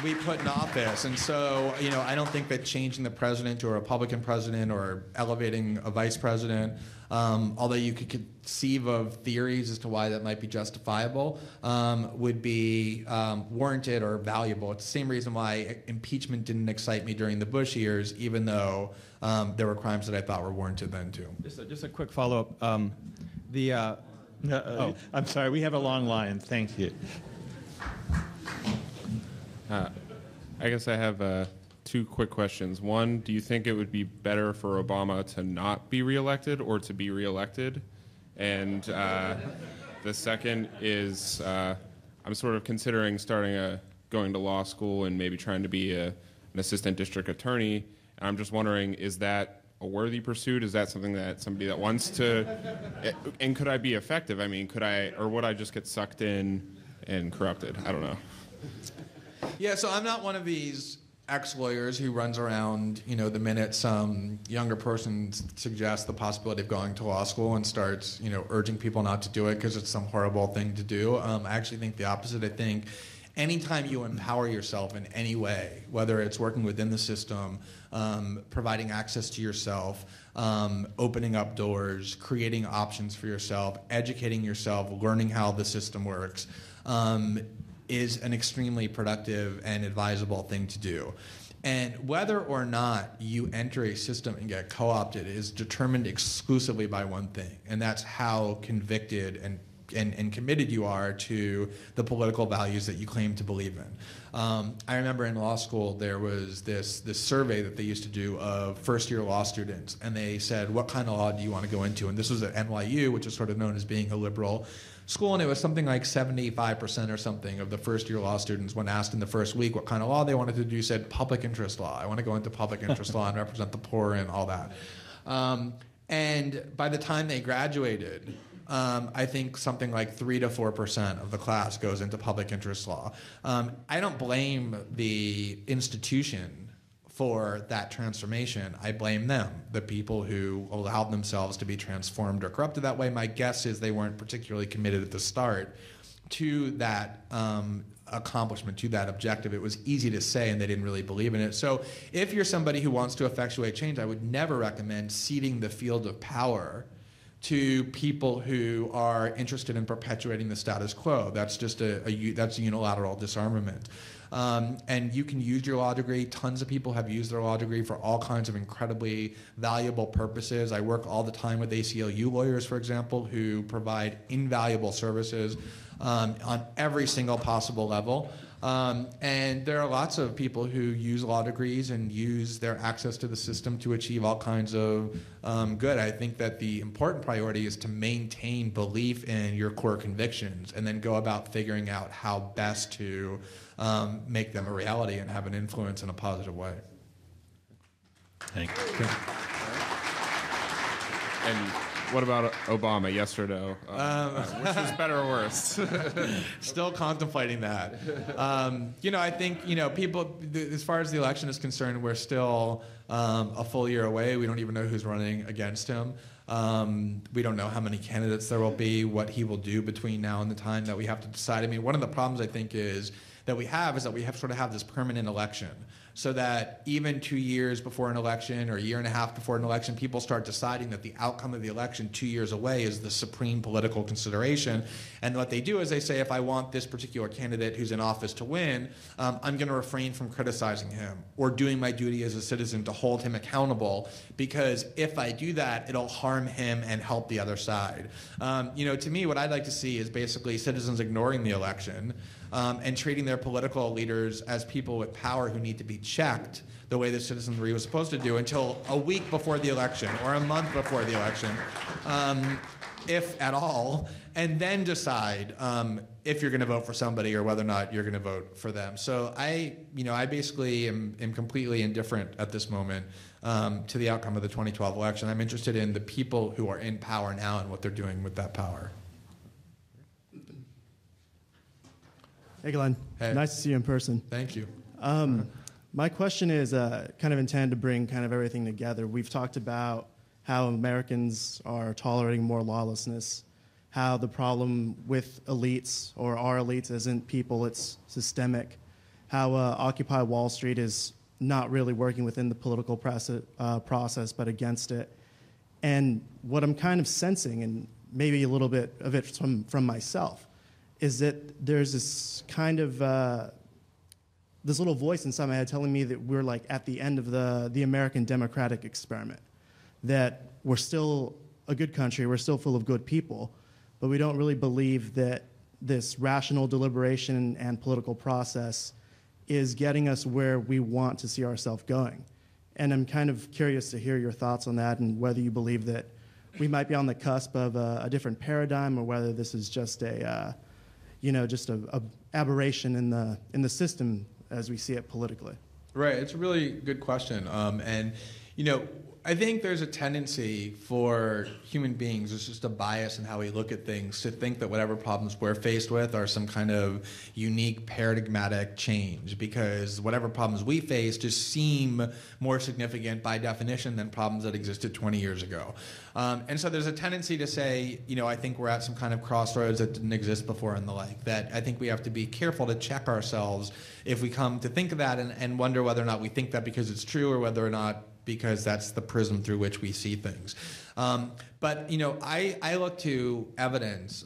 we put in office. And so, I don't think that changing the president to a Republican president or elevating a vice president, although you could conceive of theories as to why that might be justifiable, would be warranted or valuable. It's the same reason why impeachment didn't excite me during the Bush years, even though there were crimes that I thought were warranted then too. Just a quick follow-up. I'm sorry, we have a long line. Thank you. I guess I have two quick questions. One, do you think it would be better for Obama to not be reelected or to be reelected? And the second is I'm sort of considering going to law school and maybe trying to be an assistant district attorney. And I'm just wondering, is that a worthy pursuit? Is that something that somebody that wants to, and could I be effective? I mean, would I just get sucked in and corrupted? I don't know. Yeah, so I'm not one of these ex-lawyers who runs around, the minute some younger person suggests the possibility of going to law school and starts, urging people not to do it because it's some horrible thing to do. I actually think the opposite. I think anytime you empower yourself in any way, whether it's working within the system, providing access to yourself, opening up doors, creating options for yourself, educating yourself, learning how the system works, is an extremely productive and advisable thing to do. And whether or not you enter a system and get co-opted is determined exclusively by one thing, and that's how convicted and committed you are to the political values that you claim to believe in. I remember in law school there was this survey that they used to do of first-year law students, and they said, what kind of law do you want to go into? And this was at NYU, which is sort of known as being a liberal school, and it was something like 75% or something of the first-year law students, when asked in the first week what kind of law they wanted to do, said public interest law. I want to go into public interest law and represent the poor and all that. And by the time they graduated, I think something like 3 to 4% of the class goes into public interest law. I don't blame the institution for that transformation. I blame them, the people who allowed themselves to be transformed or corrupted that way. My guess is they weren't particularly committed at the start to that accomplishment, to that objective. It was easy to say, and they didn't really believe in it. So if you're somebody who wants to effectuate change, I would never recommend ceding the field of power to people who are interested in perpetuating the status quo. That's just that's a unilateral disarmament. And you can use your law degree. Tons of people have used their law degree for all kinds of incredibly valuable purposes. I work all the time with ACLU lawyers, for example, who provide invaluable services on every single possible level. And there are lots of people who use law degrees and use their access to the system to achieve all kinds of good. I think that the important priority is to maintain belief in your core convictions and then go about figuring out how best to make them a reality and have an influence in a positive way. Thank you. Okay. And what about Obama, yes or no? Which is better or worse? Still contemplating that. I think, people, as far as the election is concerned, we're still a full year away. We don't even know who's running against him. We don't know how many candidates there will be, what he will do between now and the time that we have to decide. I mean, one of the problems I think is that we have sort of have this permanent election, so that even 2 years before an election or a year and a half before an election, people start deciding that the outcome of the election 2 years away is the supreme political consideration. And what they do is they say, if I want this particular candidate who's in office to win, I'm going to refrain from criticizing him or doing my duty as a citizen to hold him accountable, because if I do that, it'll harm him and help the other side. To me, what I'd like to see is basically citizens ignoring the election and treating their political leaders as people with power who need to be checked the way the citizenry was supposed to do until a week before the election or a month before the election, if at all, and then decide if you're going to vote for somebody or whether or not you're going to vote for them. So I basically am completely indifferent at this moment to the outcome of the 2012 election. I'm interested in the people who are in power now and what they're doing with that power. Hey, Glenn. Hey. Nice to see you in person. Thank you. My question is kind of intended to bring kind of everything together. We've talked about how Americans are tolerating more lawlessness, how the problem with elites or our elites isn't people, it's systemic, how Occupy Wall Street is not really working within the political process, but against it. And what I'm kind of sensing, and maybe a little bit of it from myself, is that there's this kind of this little voice inside my head telling me that we're like at the end of the American democratic experiment, that we're still a good country, we're still full of good people, but we don't really believe that this rational deliberation and political process is getting us where we want to see ourselves going. And I'm kind of curious to hear your thoughts on that and whether you believe that we might be on the cusp of a different paradigm, or whether this is just a aberration in the system as we see it politically. Right, it's a really good question. And, I think there's a tendency for human beings, it's just a bias in how we look at things, to think that whatever problems we're faced with are some kind of unique paradigmatic change, because whatever problems we face just seem more significant by definition than problems that existed 20 years ago. And so there's a tendency to say, I think we're at some kind of crossroads that didn't exist before and the like, that I think we have to be careful to check ourselves if we come to think of that and wonder whether or not we think that because it's true or whether or not because that's the prism through which we see things. But I look to evidence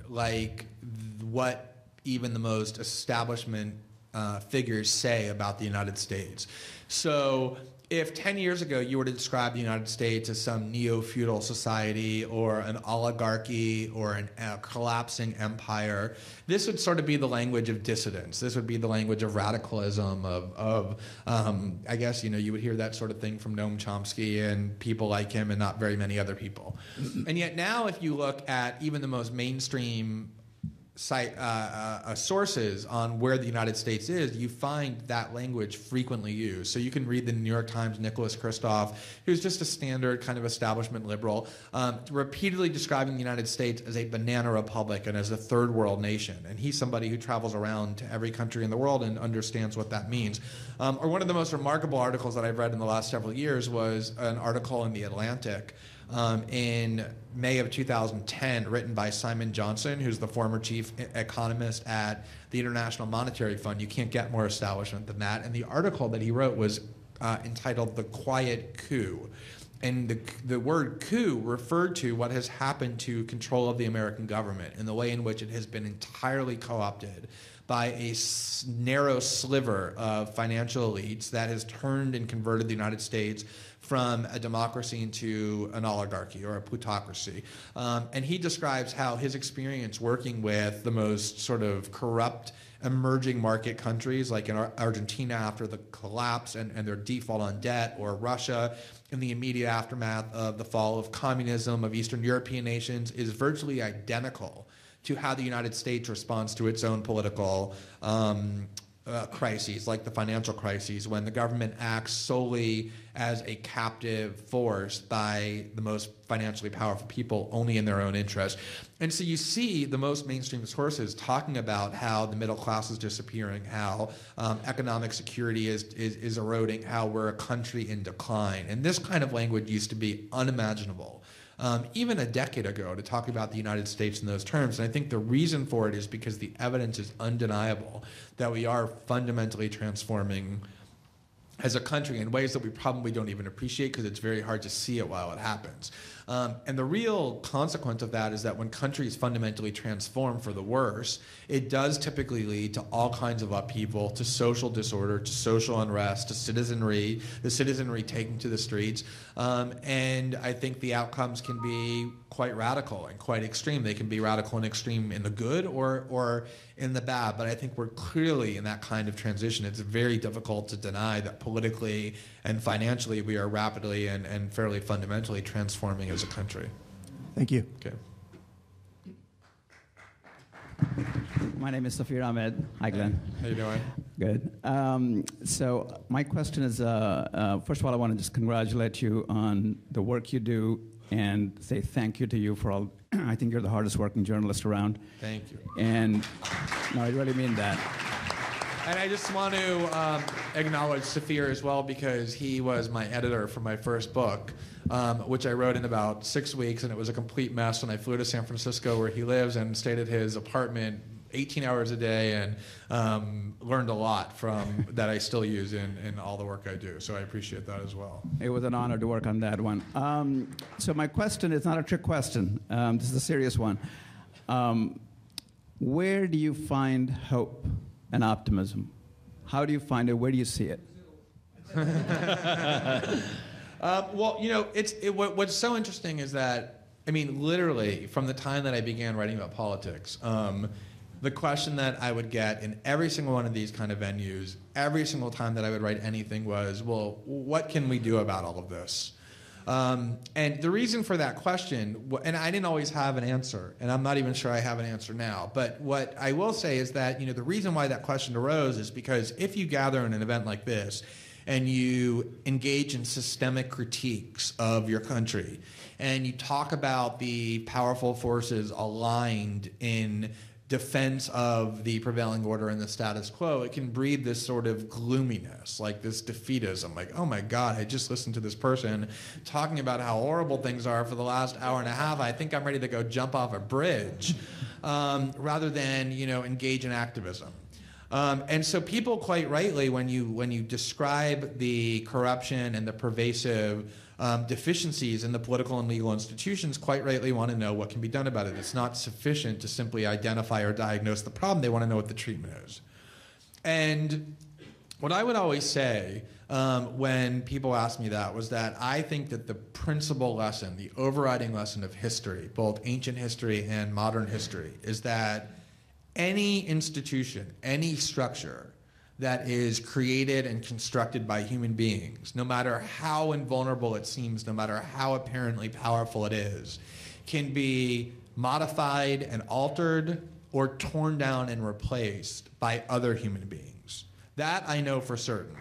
like what even the most establishment figures say about the United States. So if 10 years ago you were to describe the United States as some neo-feudal society or an oligarchy or a collapsing empire, this would sort of be the language of dissidence. This would be the language of radicalism, I guess, you would hear that sort of thing from Noam Chomsky and people like him and not very many other people. And yet now if you look at even the most mainstream sources on where the United States is, you find that language frequently used. So you can read the New York Times' Nicholas Kristof, who's just a standard kind of establishment liberal, repeatedly describing the United States as a banana republic and as a third world nation. And he's somebody who travels around to every country in the world and understands what that means. Or one of the most remarkable articles that I've read in the last several years was an article in The Atlantic in May of 2010, written by Simon Johnson, who's the former chief economist at the International Monetary Fund. You can't get more establishment than that. And the article that he wrote was entitled "The Quiet Coup." And the word coup referred to what has happened to control of the American government and the way in which it has been entirely co-opted by a narrow sliver of financial elites that has turned and converted the United States from a democracy into an oligarchy or a plutocracy. And he describes how his experience working with the most sort of corrupt emerging market countries like in Argentina after the collapse and their default on debt, or Russia in the immediate aftermath of the fall of communism, of Eastern European nations, is virtually identical to how the United States responds to its own political crises, like the financial crises, when the government acts solely as a captive force by the most financially powerful people only in their own interest. And so you see the most mainstream sources talking about how the middle class is disappearing, how economic security is eroding, how we're a country in decline. And this kind of language used to be unimaginable even a decade ago, to talk about the United States in those terms. And I think the reason for it is because the evidence is undeniable that we are fundamentally transforming as a country in ways that we probably don't even appreciate because it's very hard to see it while it happens. And the real consequence of that is that when countries fundamentally transform for the worse, it does typically lead to all kinds of upheaval, to social disorder, to social unrest, to citizenry, the citizenry taking to the streets. And I think the outcomes can be quite radical and quite extreme. They can be radical and extreme in the good or in the bad, but I think we're clearly in that kind of transition. It's very difficult to deny that politically and financially we are rapidly and fairly fundamentally transforming as a country. Thank you. Okay. My name is Safir Ahmed. Hi, Glenn. How you doing? Good. So my question is, first of all, I want to just congratulate you on the work you do and say thank you to you for all. I think you're the hardest working journalist around. Thank you. And no, I really mean that. And I just want to acknowledge Safir as well, because he was my editor for my first book, which I wrote in about 6 weeks, and it was a complete mess when I flew to San Francisco where he lives and stayed at his apartment 18 hours a day and learned a lot from that I still use in all the work I do. So I appreciate that as well. It was an honor to work on that one. So my question is not a trick question. This is a serious one. Where do you find hope and optimism? How do you find it? Where do you see it? Well, what's so interesting is that, I mean, literally from the time that I began writing about politics, the question that I would get in every single one of these kind of venues, every single time that I would write anything was, well, what can we do about all of this? And the reason for that question, and I didn't always have an answer, and I'm not even sure I have an answer now, but what I will say is that, the reason why that question arose is because if you gather in an event like this, and you engage in systemic critiques of your country, and you talk about the powerful forces aligned in defense of the prevailing order and the status quo, it can breed this sort of gloominess, like this defeatism, like, oh my God, I just listened to this person talking about how horrible things are for the last hour and a half. I think I'm ready to go jump off a bridge, rather than, engage in activism. And so people quite rightly, when you describe the corruption and the pervasive deficiencies in the political and legal institutions, quite rightly want to know what can be done about it. It's not sufficient to simply identify or diagnose the problem. They want to know what the treatment is. And what I would always say when people ask me that was that I think that the principal lesson, the overriding lesson of history, both ancient history and modern history, is that any institution, any structure that is created and constructed by human beings, no matter how invulnerable it seems, no matter how apparently powerful it is, can be modified and altered or torn down and replaced by other human beings. That I know for certain.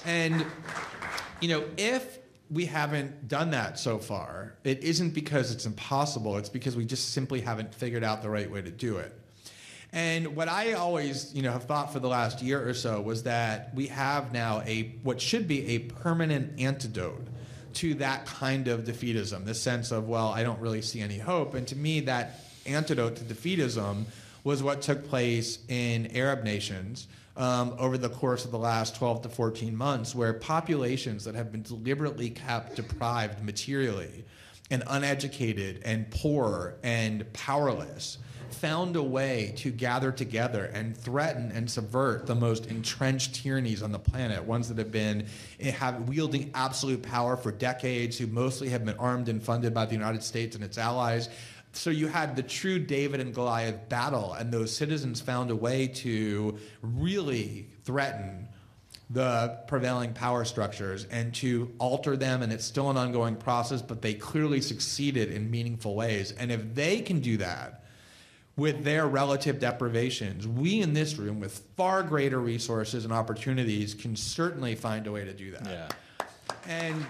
And, if we haven't done that so far, it isn't because it's impossible, it's because we just simply haven't figured out the right way to do it. And what I always, have thought for the last year or so was that we have now what should be a permanent antidote to that kind of defeatism, the sense of, well, I don't really see any hope. And to me, that antidote to defeatism was what took place in Arab nations over the course of the last 12 to 14 months, where populations that have been deliberately kept deprived materially and uneducated and poor and powerless found a way to gather together and threaten and subvert the most entrenched tyrannies on the planet, ones that have been wielding absolute power for decades, who mostly have been armed and funded by the United States and its allies. So you had the true David and Goliath battle, and those citizens found a way to really threaten the prevailing power structures and to alter them, and it's still an ongoing process, but they clearly succeeded in meaningful ways. And if they can do that with their relative deprivations, we in this room with far greater resources and opportunities can certainly find a way to do that. Yeah. And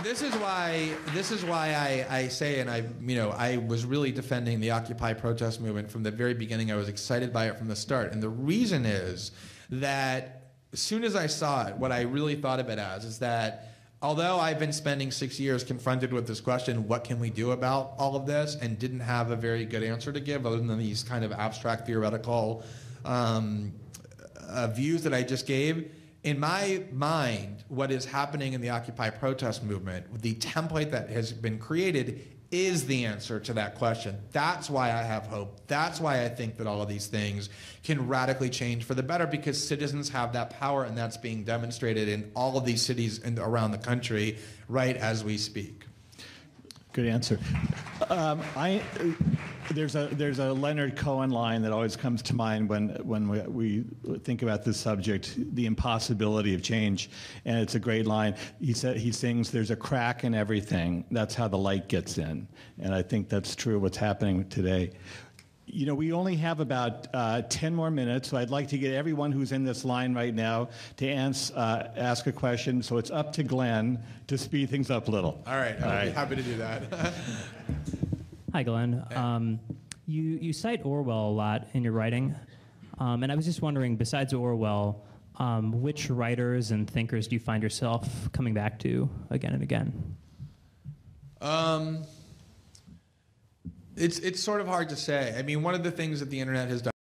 this is why I say, and I was really defending the Occupy protest movement from the very beginning. I was excited by it from the start. And the reason is that as soon as I saw it, what I really thought of it as is that although I've been spending 6 years confronted with this question, what can we do about all of this, and didn't have a very good answer to give other than these kind of abstract theoretical views that I just gave, in my mind, what is happening in the Occupy protest movement, the template that has been created, is the answer to that question. That's why I have hope. That's why I think that all of these things can radically change for the better, because citizens have that power, and that's being demonstrated in all of these cities around the country right as we speak. Good answer. There's a Leonard Cohen line that always comes to mind when we think about this subject, the impossibility of change, and it's a great line. He sings, "There's a crack in everything. That's how the light gets in," and I think that's true of what's happening today. We only have about 10 more minutes, so I'd like to get everyone who's in this line right now to ask a question. So it's up to Glenn to speed things up a little. All right, I'll be happy to do that. Hi, Glenn. You cite Orwell a lot in your writing, and I was just wondering, besides Orwell, which writers and thinkers do you find yourself coming back to again and again? It's sort of hard to say. I mean, one of the things that the internet has done